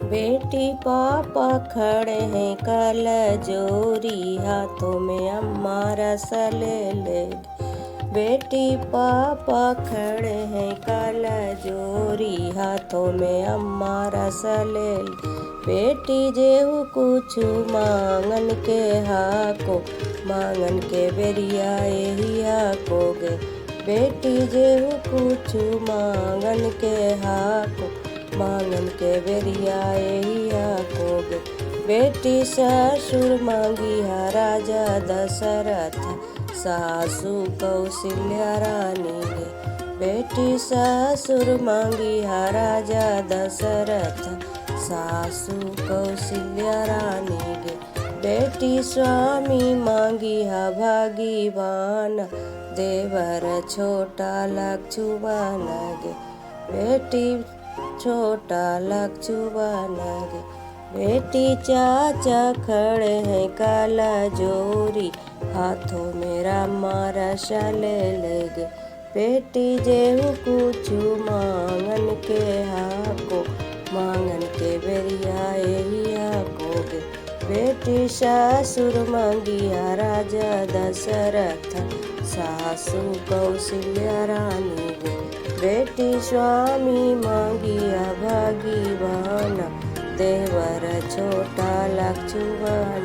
बेटी पापा खड़े हैं कल जोरी, हाथों में अम्मा रसल ले। बेटी पापा खड़े हैं कल जोरी, हाथों में अम्मा रसल ले। बेटी जेहू कुछ मांगन के हाको, मांगन के बेरिया यही हाकोगे। बेटी जेहू कुछ मांगन के हाको, मांगन के बेरिया यही हाकोगे। बेटी ससुर मांगी हा राजा दशरथ, सासू कौशल्या रानी गे। बेटी ससुर मांगी हा राजा दशरथ, सासू कौशल्या रानी गे। बेटी स्वामी मांगी हा भागीवान, देवर छोटा लक्ष्मण गे। बेटी छोटा लक्ष्मण गे। बेटी चाचा खड़े हैं काला जोरी, हाथों में रामा रसल लेगे। बेटी जेहू कुछ मांगन के हाको, मांगन के बेरिया यही हाकोगे। बेटी ससुर मांगी हा राजा दशरथ, सासू कौशल्या रानी गे। बेटी स्वामी मांगी हा भागीवान, देवर छोटा लक्ष्मण।